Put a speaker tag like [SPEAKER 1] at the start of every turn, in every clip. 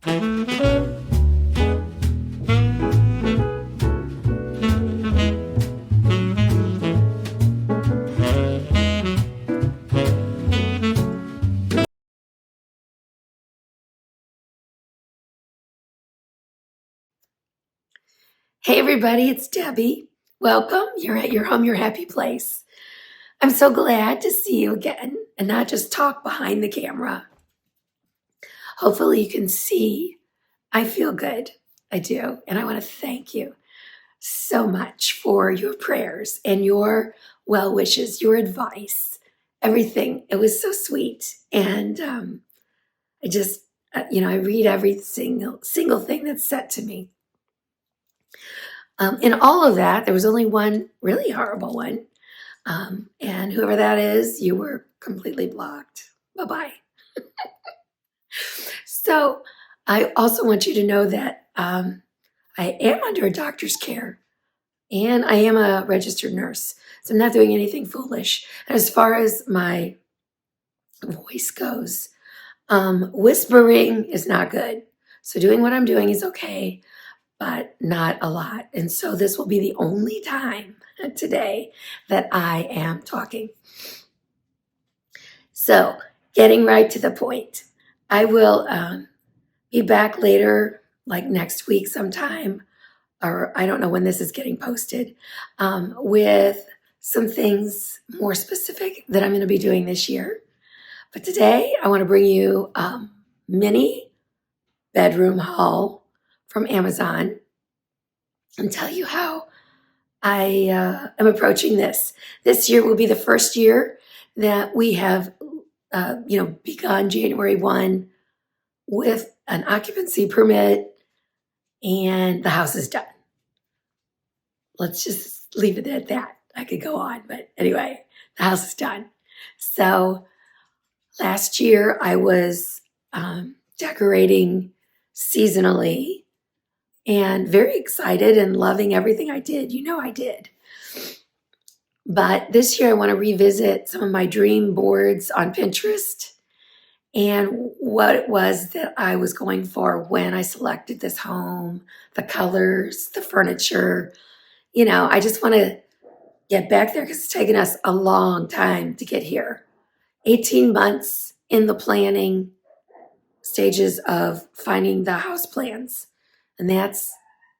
[SPEAKER 1] Hey everybody, it's Debbie. Welcome. You're at your home, your happy place. I'm so glad to see you again and not just talk behind the camera. Hopefully you can see I feel good. I do. And I want to thank you so much for your prayers and your well wishes, your advice, everything. It was so sweet. And I just, I read every single thing that's said to me. In all of that, there was only one really horrible one. And whoever that is, you were completely blocked. Bye-bye. So I also want you to know that I am under a doctor's care and I am a registered nurse. So I'm not doing anything foolish. And as far as my voice goes, whispering is not good. So doing what I'm doing is okay, but not a lot. And so this will be the only time today that I am talking. So getting right to the point, I will be back later, like next week sometime, or I don't know when this is getting posted, with some things more specific that I'm going to be doing this year. But today I want to bring you mini bedroom haul from Amazon and tell you how I am approaching this. This year will be the first year that we have, begun January 1 with an occupancy permit and the house is done. Let's just leave it at that. I could go on, but anyway, the house is done. So last year I was decorating seasonally and very excited and loving everything I did. You know I did. But this year I want to revisit some of my dream boards on Pinterest and what it was that I was going for when I selected this home, the colors, the furniture. I just want to get back there because it's taken us a long time to get here. 18 months in the planning stages of finding the house plans. And that's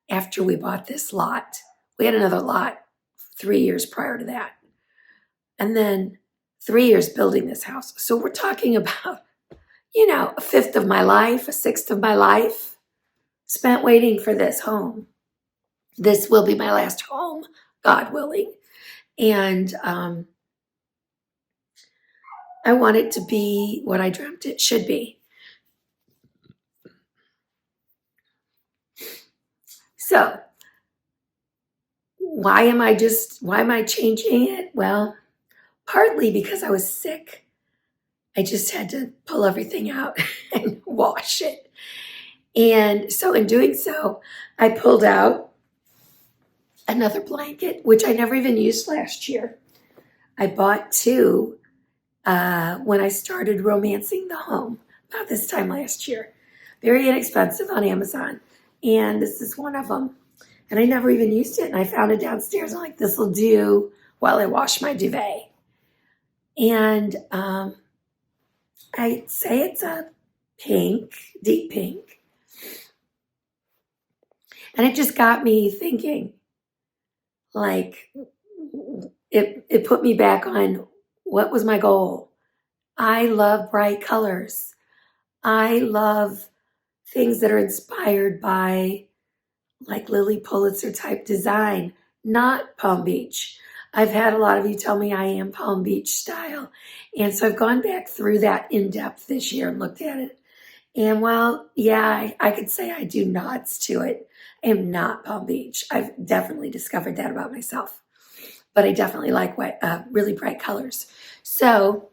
[SPEAKER 1] after we bought this lot. We had another lot 3 years prior to that. And then 3 years building this house. So we're talking about, a fifth of my life, a sixth of my life spent waiting for this home. This will be my last home, God willing. And I want it to be what I dreamt it should be. So why am I changing it? Well, partly because I was sick. I just had to pull everything out and wash it. And so in doing so, I pulled out another blanket, which I never even used last year. I bought two when I started romancing the home, about this time last year. Very inexpensive on Amazon. And this is one of them. And I never even used it. And I found it downstairs. I'm like, this will do while I wash my duvet. And I'd say it's a pink, deep pink. And it just got me thinking, like, it put me back on what was my goal. I love bright colors. I love things that are inspired by like Lily Pulitzer type design, not Palm Beach. I've had a lot of you tell me I am Palm Beach style. And so I've gone back through that in depth this year and looked at it. And while, yeah, I could say I do nods to it, I am not Palm Beach. I've definitely discovered that about myself. But I definitely like really bright colors. So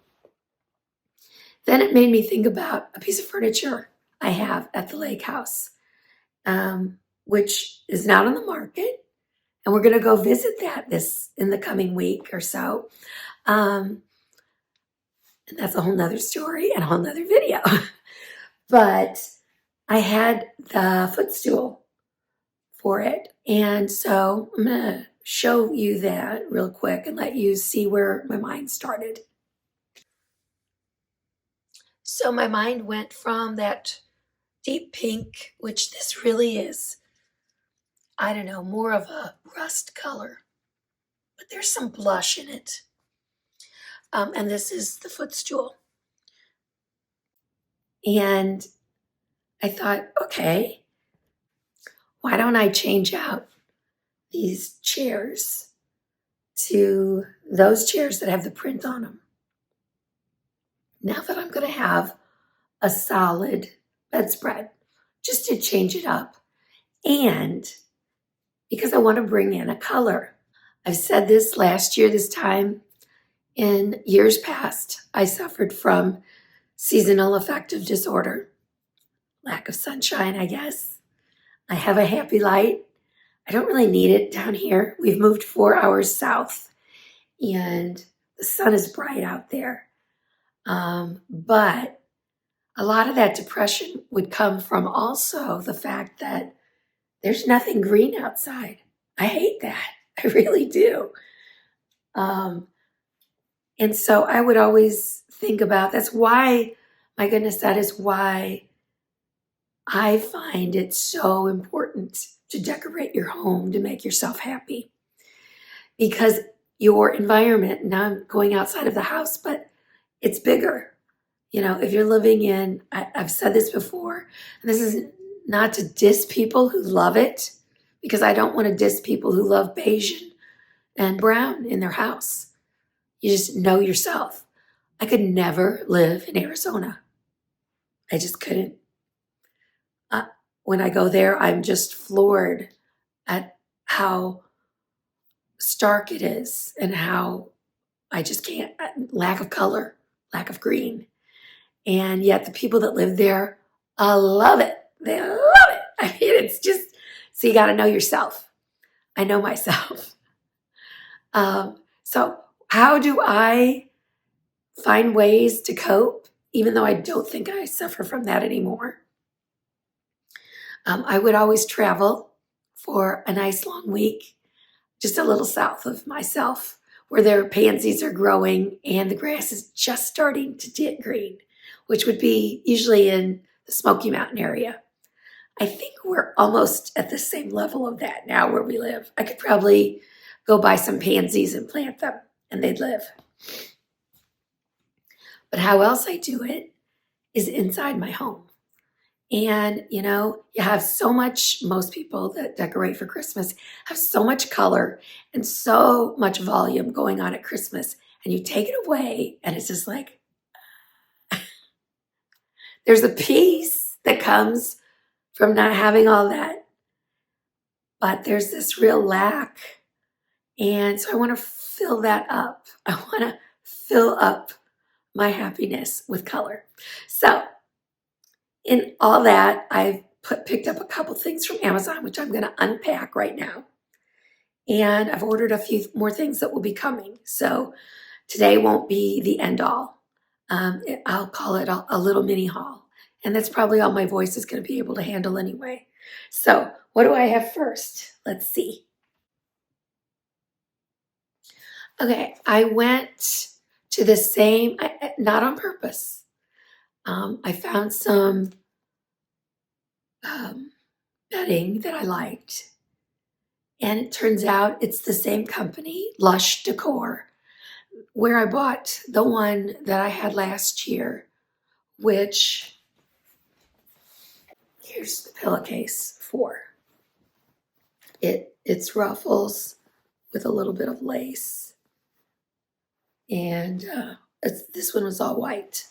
[SPEAKER 1] then it made me think about a piece of furniture I have at the lake house, which is not on the market. And we're going to go visit that in the coming week or so. And that's a whole nother story and a whole nother video. But I had the footstool for it. And so I'm going to show you that real quick and let you see where my mind started. So my mind went from that deep pink, which this really is, I don't know, more of a rust color, but there's some blush in it. And this is the footstool. And I thought, okay, why don't I change out these chairs to those chairs that have the print on them? Now that I'm going to have a solid bedspread, just to change it up. And because I want to bring in a color. I've said this last year, this time. In years past, I suffered from seasonal affective disorder, lack of sunshine, I guess. I have a happy light. I don't really need it down here. We've moved 4 hours south and the sun is bright out there. But a lot of that depression would come from also the fact that there's nothing green outside. I hate that. I really do. And so I would always think about, that's why, my goodness, that is why I find it so important to decorate your home, to make yourself happy. Because your environment, now I'm going outside of the house, but it's bigger. You know, if you're living in, I've said this before, and this is not to diss people who love it, because I don't want to diss people who love beige and brown in their house. You just know yourself. I could never live in Arizona. I just couldn't. When I go there, I'm just floored at how stark it is and how I just can't, lack of color, lack of green. And yet the people that live there love it. They love it. I mean, it's just, so you got to know yourself. I know myself. So how do I find ways to cope, even though I don't think I suffer from that anymore? I would always travel for a nice long week, just a little south of myself, where their pansies are growing and the grass is just starting to get green, which would be usually in the Smoky Mountain area. I think we're almost at the same level of that now where we live. I could probably go buy some pansies and plant them and they'd live. But how else I do it is inside my home. And, you know, you have so much, most people that decorate for Christmas have so much color and so much volume going on at Christmas. And you take it away and it's just like, there's a peace that comes from not having all that. But there's this real lack. And so I want to fill that up. I want to fill up my happiness with color. So in all that, I've picked up a couple things from Amazon, which I'm going to unpack right now. And I've ordered a few more things that will be coming. So today won't be the end all. I'll call it a little mini haul. And that's probably all my voice is going to be able to handle anyway. So what do I have first? Let's see. Okay, I went to the same, not on purpose. I found some bedding that I liked. And it turns out it's the same company, Lush Decor, where I bought the one that I had last year, which here's the pillowcase for. It's ruffles with a little bit of lace. And this one was all white.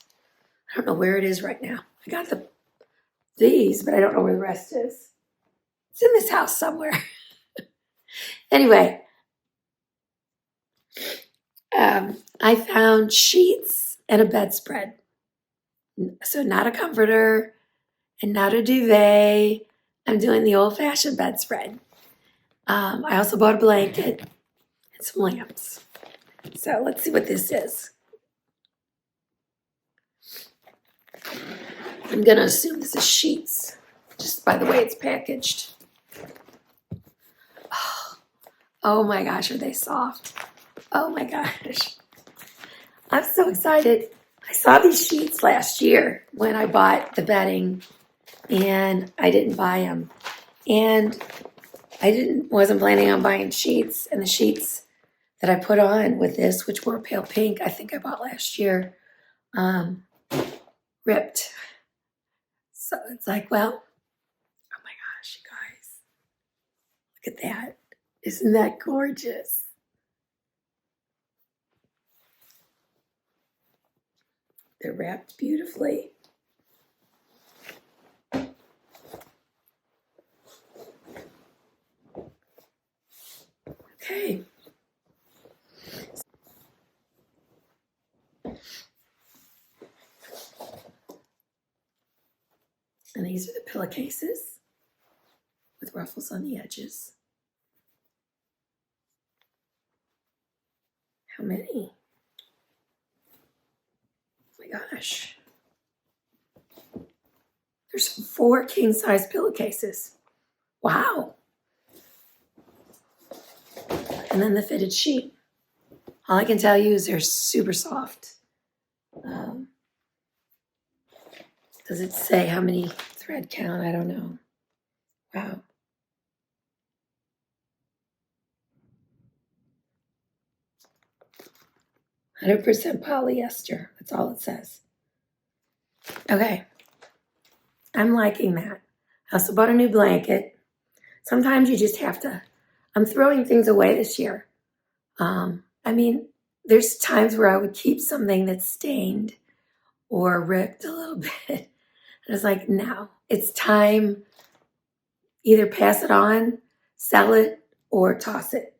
[SPEAKER 1] I don't know where it is right now. I got these, but I don't know where the rest is. It's in this house somewhere. Anyway, I found sheets and a bedspread. So not a comforter and not a duvet. I'm doing the old-fashioned bedspread. I also bought a blanket and some lamps. So let's see what this is. I'm going to assume this is sheets. just by the way it's packaged. Oh my gosh, are they soft? Oh my gosh. I'm so excited. I saw these sheets last year when I bought the bedding, and I didn't buy them. And wasn't planning on buying sheets, and the sheets that I put on with this, which were pale pink, I think I bought last year, ripped. So it's like, well, oh my gosh, you guys, look at that. Isn't that gorgeous? They're wrapped beautifully. Okay. And these are the pillowcases with ruffles on the edges. How many? Oh my gosh. There's 4 king-size pillowcases. Wow. And then the fitted sheet. All I can tell you is they're super soft. Does it say how many thread count? I don't know. Wow. "100% polyester." That's all it says. Okay. I'm liking that. I also bought a new blanket. Sometimes you just have to. I'm throwing things away this year. I mean, there's times where I would keep something that's stained or ripped a little bit. And it's like, no, it's time. Either pass it on, sell it, or toss it.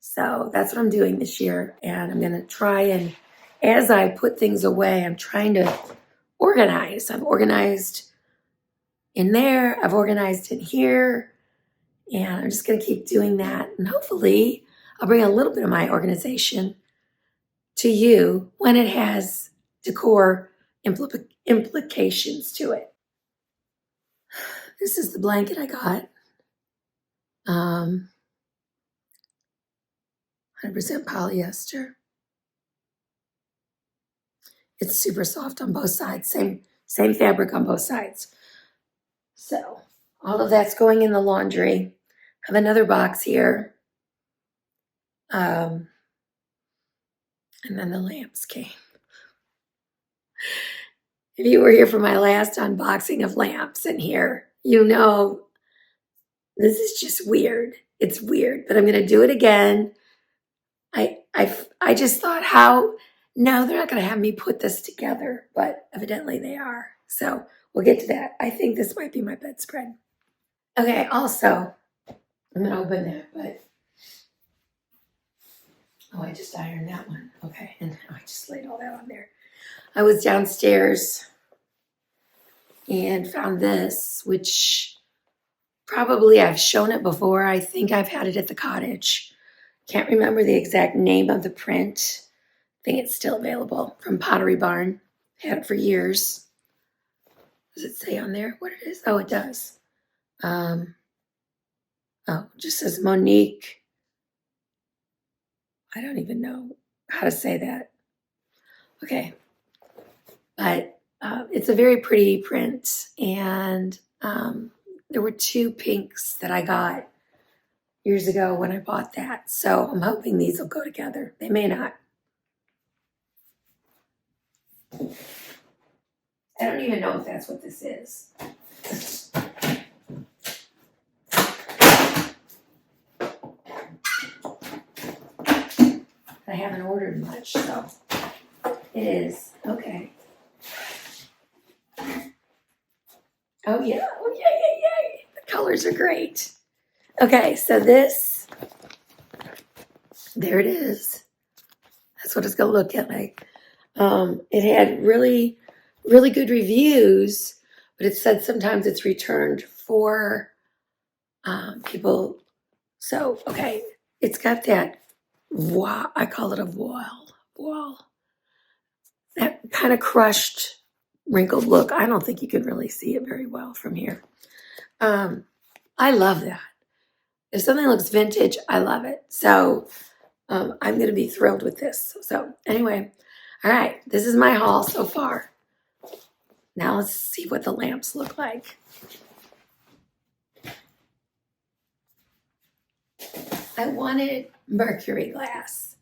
[SPEAKER 1] So that's what I'm doing this year. And I'm going to try, and as I put things away, I'm trying to organize. I've organized in there. I've organized in here. And I'm just going to keep doing that. And hopefully I'll bring a little bit of my organization to you when it has decor implications to it. This is the blanket I got. 100% polyester. It's super soft on both sides. Same fabric on both sides. So all of that's going in the laundry. I have another box here. And then the lamps came. If you were here for my last unboxing of lamps in here, you know this is just weird. It's weird, but I'm going to do it again. I just thought, no, they're not going to have me put this together, but evidently they are. So we'll get to that. I think this might be my bedspread. Okay, also, I'm going to open that, but, oh, I just ironed that one. Okay, and I just laid all that on there. I was downstairs and found this, which probably I've shown it before. I think I've had it at the cottage. Can't remember the exact name of the print. I think it's still available from Pottery Barn. Had it for years. Does it say on there what it is? Oh, it does. Oh, it just says Monique. I don't even know how to say that. Okay. But it's a very pretty print. And there were 2 pinks that I got years ago when I bought that. So I'm hoping these will go together. They may not. I don't even know if that's what this is. I haven't ordered much, so it is. Okay. Oh, yeah. Oh, yay. The colors are great. Okay, so this, there it is. That's what it's going to look like. It had really, really good reviews, but it said sometimes it's returned for people. So, okay, it's got that, I call it a voile. That kind of crushed, wrinkled look. I don't think you can really see it very well from here. I love that. If something looks vintage, I love it. So I'm going to be thrilled with this. So anyway, all right, this is my haul so far. Now let's see what the lamps look like. I wanted mercury glass.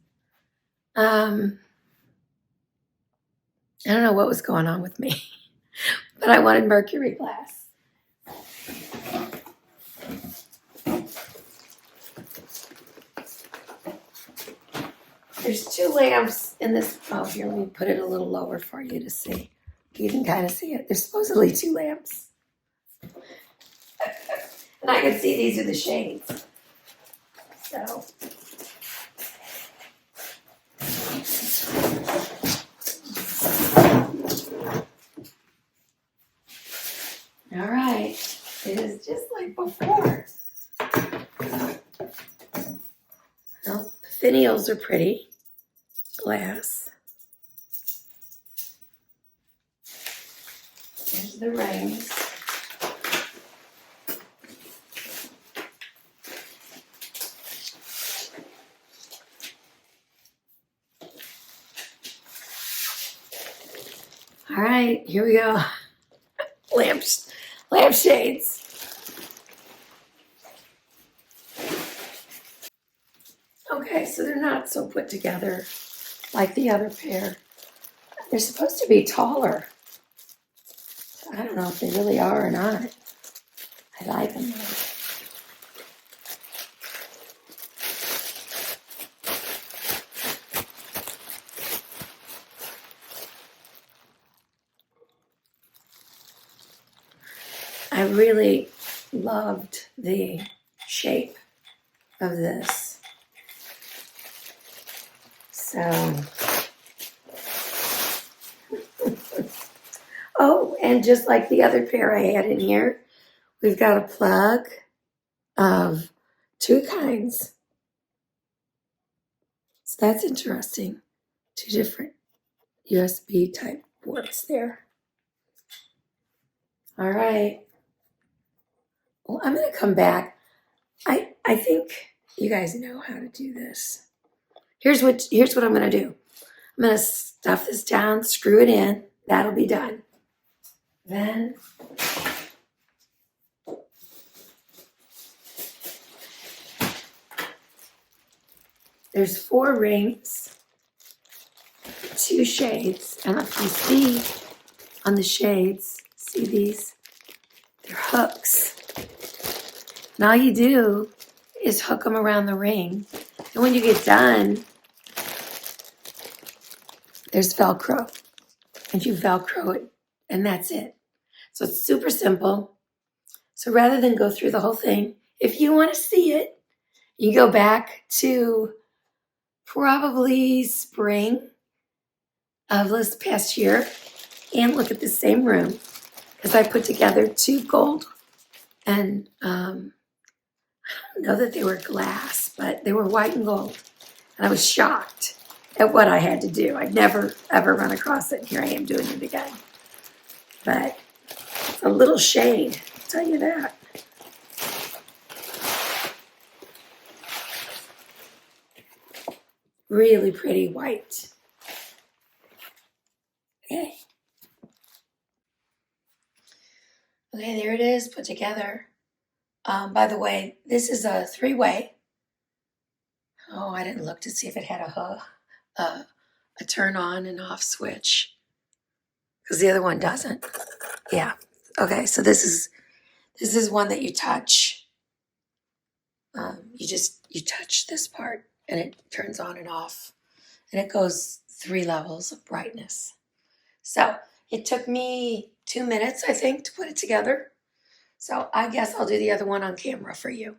[SPEAKER 1] I don't know what was going on with me, but I wanted mercury glass. There's 2 lamps in this. Oh, here, let me put it a little lower for you to see. You can kind of see it. There's supposedly 2 lamps. And I can see these are the shades. So. All right. It is just like before. Well, the finials are pretty. Glass. There's the rings. All right, here we go. Lampshades. Okay, so they're not so put together like the other pair. They're supposed to be taller. I don't know if they really are or not. I like them though. I really loved the shape of this. So, oh, and just like the other pair I had in here, we've got a plug of 2 kinds. So that's interesting. 2 different USB type ports there. All right. Well, I'm going to come back. I think you guys know how to do this. Here's what I'm going to do. I'm going to stuff this down, screw it in. That'll be done. Then there's 4 rings, 2 shades, and if you see on the shades, see these? They're hooks. And all you do is hook them around the ring. And when you get done, there's Velcro. And you Velcro it, and that's it. So it's super simple. So rather than go through the whole thing, if you want to see it, you go back to probably spring of this past year and look at the same room because I put together 2 gold and I don't know that they were glass, but they were white and gold. And I was shocked at what I had to do. I'd never, ever run across it. Here I am doing it again. But it's a little shade, I'll tell you that. Really pretty white. Okay. Okay, there it is, put together. By the way, this is a 3-way. Oh, I didn't look to see if it had a turn on and off switch because the other one doesn't. Yeah. Okay, so this is one that you touch. You touch this part and it turns on and off, and it goes 3 levels of brightness. So it took me 2 minutes, I think, to put it together. So I guess I'll do the other one on camera for you.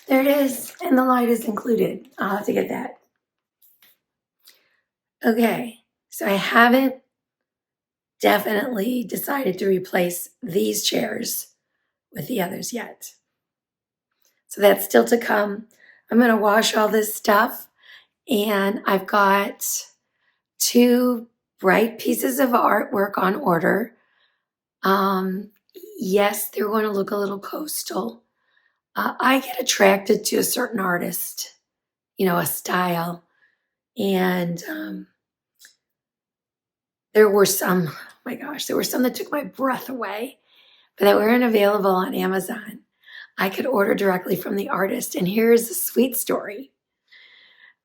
[SPEAKER 1] There it is, and the light is included. I'll have to get that. Okay, so I haven't definitely decided to replace these chairs with the others yet. So that's still to come. I'm going to wash all this stuff, and I've got 2 bright pieces of artwork on order. Yes, they're going to look a little coastal. I get attracted to a certain artist, a style. And there were some, oh my gosh, there were some that took my breath away, but that weren't available on Amazon. I could order directly from the artist. And here's a sweet story.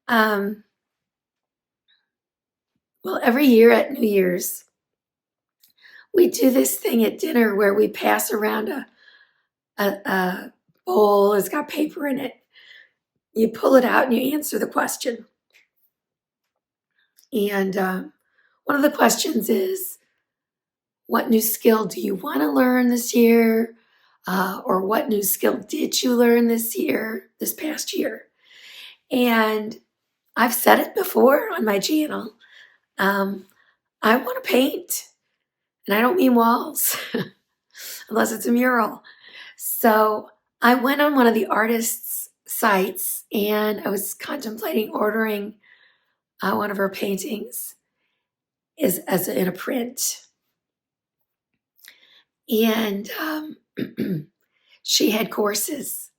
[SPEAKER 1] Well, every year at New Year's, we do this thing at dinner where we pass around a bowl that's got paper in it. You pull it out and you answer the question. And one of the questions is, what new skill do you want to learn this year? Or what new skill did you learn this past year? And I've said it before on my channel. I want to paint, and I don't mean walls, unless it's a mural. So I went on one of the artist's sites, and I was contemplating ordering one of her paintings in a print. And she had courses,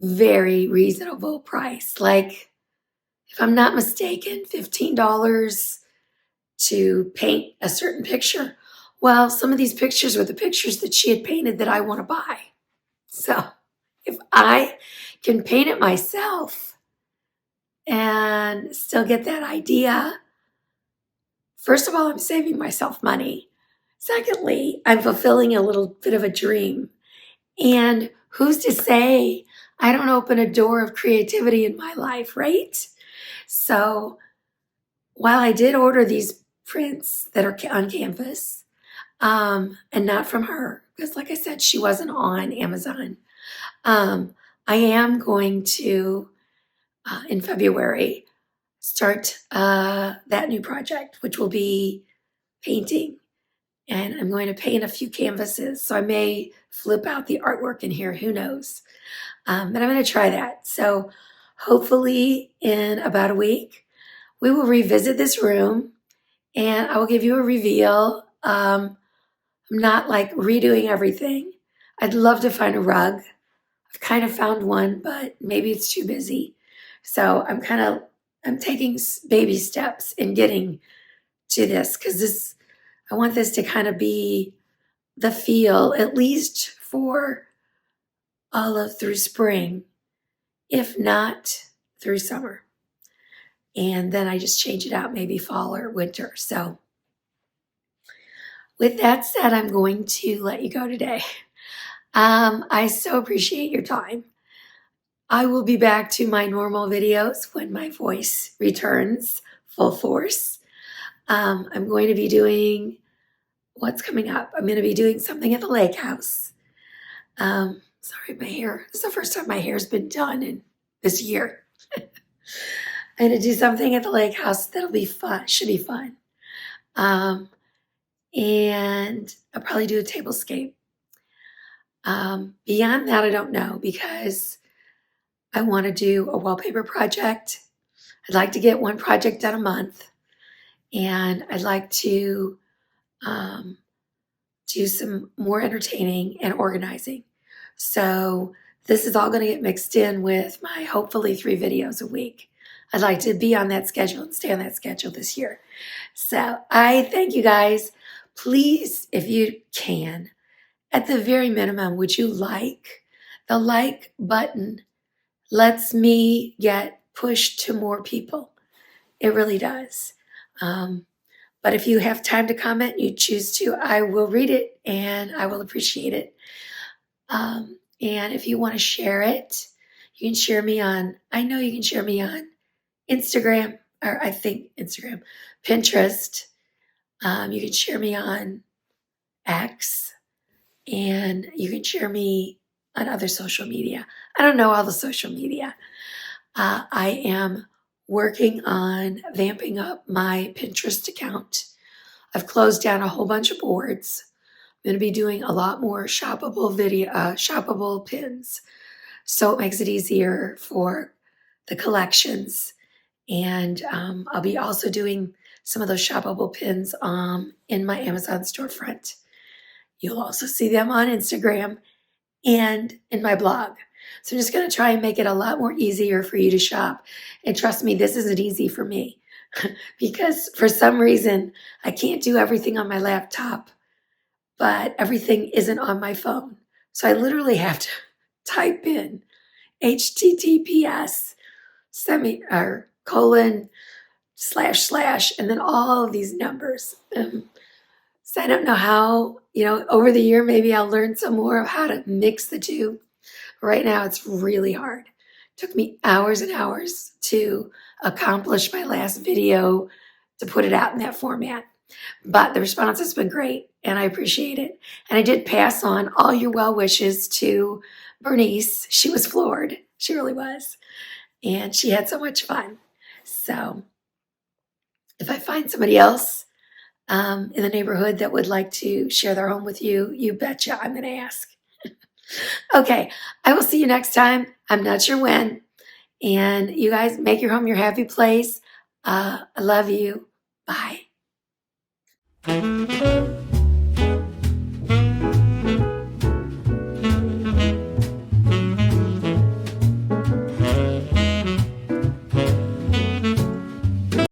[SPEAKER 1] very reasonable price. Like, if I'm not mistaken, $15 to paint a certain picture. Well, some of these pictures were the pictures that she had painted that I want to buy. So if I can paint it myself and still get that idea, first of all, I'm saving myself money. Secondly, I'm fulfilling a little bit of a dream. And who's to say I don't open a door of creativity in my life, right? So while I did order these prints that are on canvas, and not from her, because like I said, she wasn't on Amazon, I am going to, in February, start that new project, which will be painting. And I'm going to paint a few canvases. So I may flip out the artwork in here, who knows? But I'm going to try that. So hopefully in about a week, we will revisit this room and I will give you a reveal. I'm not like redoing everything. I'd love to find a rug. I've kind of found one, but maybe it's too busy. So I'm taking baby steps in getting to this, because I want this to kind of be the feel, at least for all of through spring, if not through summer. And then I just change it out, maybe fall or winter. So with that said, I'm going to let you go today. I so appreciate your time. I will be back to my normal videos when my voice returns full force. I'm going to be doing what's coming up. I'm going to be doing something at the lake house. Sorry, my hair. This is the first time my hair's been done in this year. I'm going to do something at the lake house that'll be fun. Should be fun. And I'll probably do a tablescape. Beyond that, I don't know, because I want to do a wallpaper project. I'd like to get one project done a month. And I'd like to do some more entertaining and organizing. So this is all going to get mixed in with my hopefully 3 videos a week. I'd like to be on that schedule and stay on that schedule this year. So I thank you guys. Please, if you can, at the very minimum, would you like? The like button lets me get pushed to more people. It really does. But if you have time to comment, you choose to, I will read it and I will appreciate it. And if you want to share it, you can share me on, I know you can share me on Instagram, or I think Instagram, Pinterest. You can share me on X, and you can share me on other social media. I don't know all the social media. I am working on vamping up my Pinterest account. I've closed down a whole bunch of boards. I'm going to be doing a lot more shoppable pins. So it makes it easier for the collections. And I'll be also doing some of those shoppable pins in my Amazon storefront. You'll also see them on Instagram and in my blog. So I'm just going to try and make it a lot more easier for you to shop. And trust me, this isn't easy for me because for some reason I can't do everything on my laptop, but everything isn't on my phone. So I literally have to type in HTTPS colon / and then all of these numbers. So I don't know how, over the year, maybe I'll learn some more of how to mix the two. Right now, it's really hard. It took me hours and hours to accomplish my last video to put it out in that format. But the response has been great, and I appreciate it. And I did pass on all your well wishes to Bernice. She was floored. She really was. And she had so much fun. So if I find somebody else in the neighborhood that would like to share their home with you, you betcha I'm going to ask. Okay, I will see you next time. I'm not sure when. And you guys make your home your happy place. I love you. Bye.